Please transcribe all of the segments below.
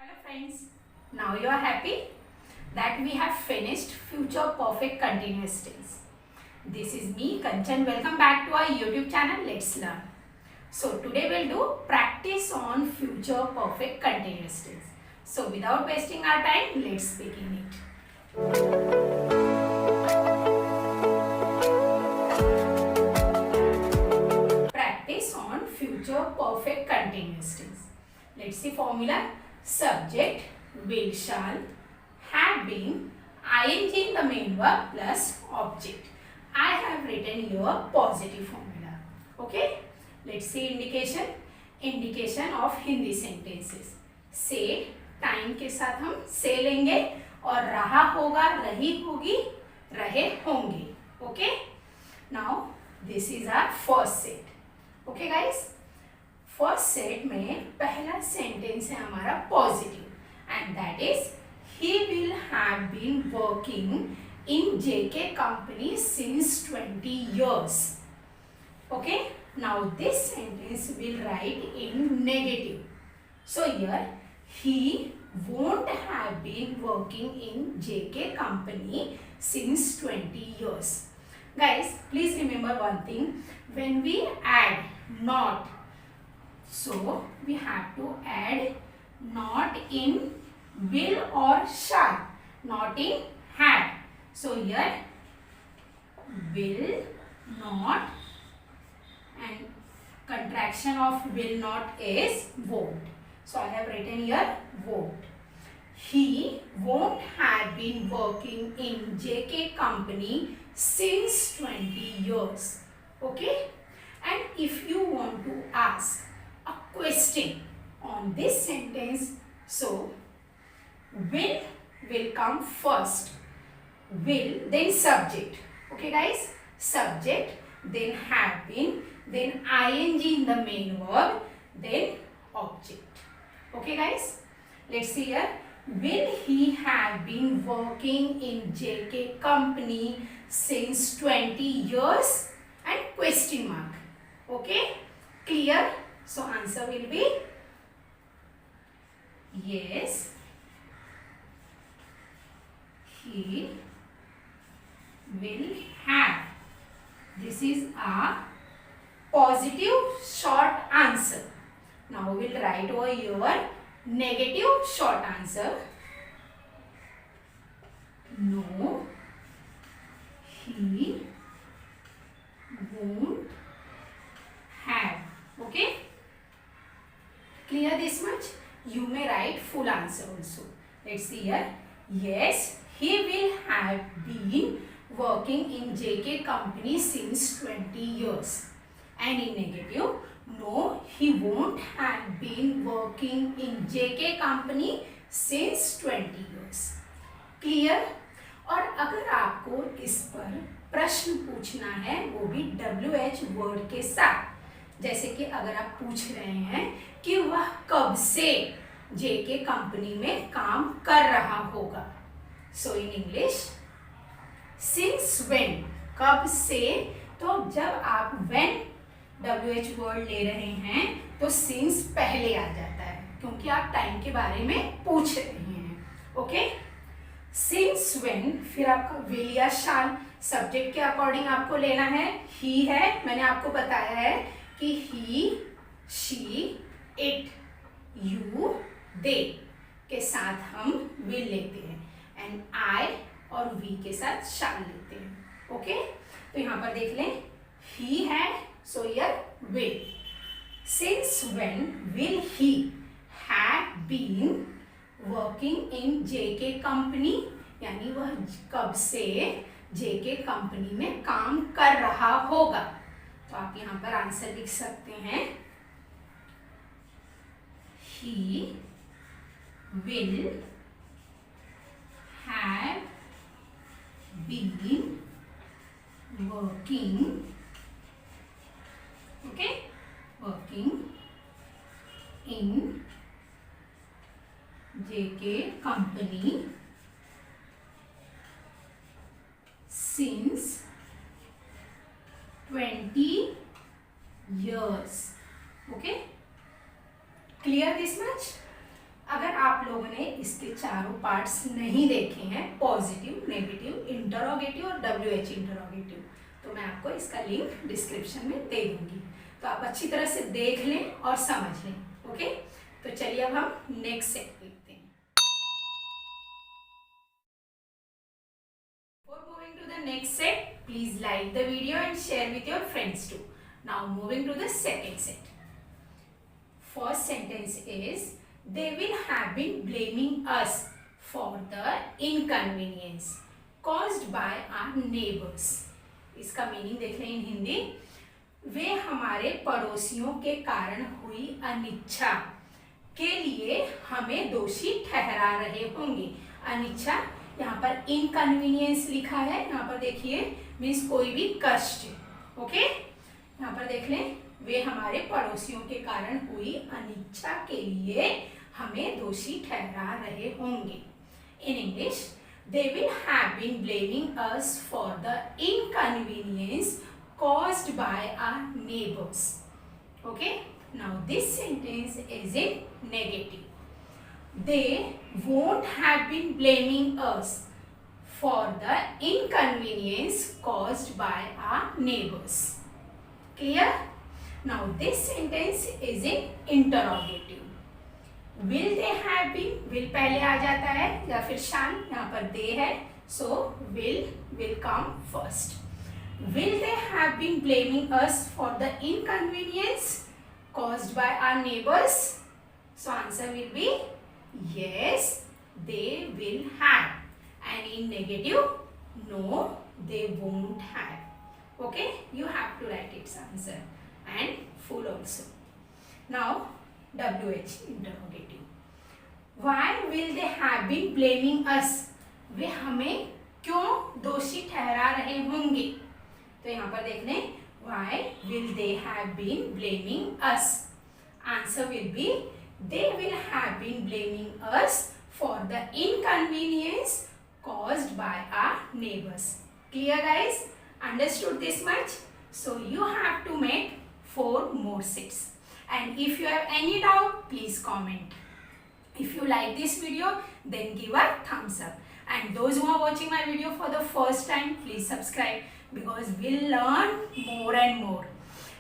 Hello friends, now you are happy that we have finished future perfect continuous tense. This is me Kanchan. Welcome back to our YouTube channel. Let's learn. So today we'll do practice on future perfect continuous tense. So without wasting our time, let's begin it. Practice on future perfect continuous tense. Let's see formula. Subject, will, shall, have been, ing in the main verb plus object. I have written here positive formula. Okay. Let's see indication. Indication of Hindi sentences. से time के साथ हम से लेंगे और रहा होगा, रही होगी, रहे होंगे. Okay. Now this is our first set. Okay guys. First set में पहला सेंटेंस है हमारा positive and that is he will have been working in JK company since 20 years. Okay, now this sentence will write in negative. So here he won't have been working in JK company since 20 years. Guys, please remember one thing. When we add not, so we have to add not in will or shall, not in had. So here will not and contraction of will not is won't. So I have written here won't. He won't have been working in JK company since 20 years. Okay? And if you want to ask a question on this sentence, so will come first, will then subject. Okay guys, subject, then have been, then ing in the main verb, then object. Okay guys, let's see here. Will he have been working in JK company since 20 years and question mark. Okay, clear? So answer will be yes, he will have. This is a positive short answer. Now we will write over here negative short answer. No, he won't have. Okay. Clear this much? You may write full answer also. Let's see here. Yes, he will have been working in JK company since 20 years. And in negative, no, he won't have been working in JK company since 20 years. Clear? और अगर आपको इस पर प्रश्न पूछना है वो भी WH वर्ड के साथ, जैसे कि अगर आप पूछ रहे हैं कि वह कब से जेके कंपनी में काम कर रहा होगा, सो इन इंग्लिश सिंस व्हेन, कब से. तो जब आप व्हेन WH वर्ड ले रहे हैं तो सिंस पहले आ जाता है क्योंकि आप टाइम के बारे में पूछ रहे हैं. ओके, सिंस व्हेन, फिर आपका विल या शाल सब्जेक्ट के अकॉर्डिंग आपको लेना है. ही है, मैंने आपको बताया है कि ही, शी, इट, यू, दे के साथ हम विल लेते हैं एंड आई और वी के साथ शाल लेते हैं. ओके, तो यहाँ पर देख लें ही है, so here will. Since when will he have been working in JK company, यानी वह कब से जेके कंपनी में काम कर रहा होगा. तो आप यहाँ पर आंसर लिख सकते हैं he will have been working, okay, working in JK company since 20 years. Okay, clear this much? अगर आप लोग आपने इसके चारों पार्ट्स नहीं देखे हैं, पॉजिटिव, नेगेटिव, इंटरोगेटिव और WH इंटरोगेटिव, तो मैं आपको इसका लिंक डिस्क्रिप्शन में दे दूंगी, तो आप अच्छी तरह से देख लें और समझ लें. ओके, तो चलिए अब हम नेक्स्ट सेट देखते हैं. Before moving to the next set, please like the video and share with your friends too. Now moving to the second set. First sentence is, they will have been blaming us for the inconvenience caused by our neighbors. इसका meaning देख लें इन हिंदी. वे हमारे पड़ोसियों के कारण हुई अनिच्छा के लिए हमें दोषी ठहरा रहे होंगे. अनिच्छा, यहाँ पर इनकन्वीनियंस लिखा है, यहाँ पर देखिए मीन्स कोई भी कष्ट. ओके, यहाँ पर देख लें, वे हमारे पड़ोसियों के कारण हुई अनिच्छा के लिए हमें दोषी ठहरा रहे होंगे. In English, they will have been blaming us for the inconvenience caused by our neighbors. Okay, now this sentence is in negative. They won't have been blaming us for the inconvenience caused by our neighbors. Clear? Now this sentence is in interrogative. Will they have been, will पहले आ जाता है या फिर shall, यहाँ पर they है, so will come first. Will they have been blaming us for the inconvenience caused by our neighbors? So answer will be yes, they will have. And in negative, no, they won't have. Okay, you have to write its answer and full also. Now WH interrogative. Why will they have been blaming us? वे हमें क्यों दोषी ठहरा रहे होंगे? तो यहाँ पर देख लें, why will they have been blaming us? Answer will be they will have been blaming us for the inconvenience caused by our neighbors. Clear guys? Understood this much? So you have to make 4 more sets. And if you have any doubt, please comment. If you like this video, then give a thumbs up. And those who are watching my video for the first time, please subscribe, because we'll learn more and more.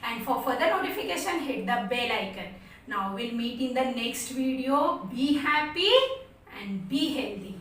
And for further notification, hit the bell icon. Now we'll meet in the next video. Be happy and be healthy.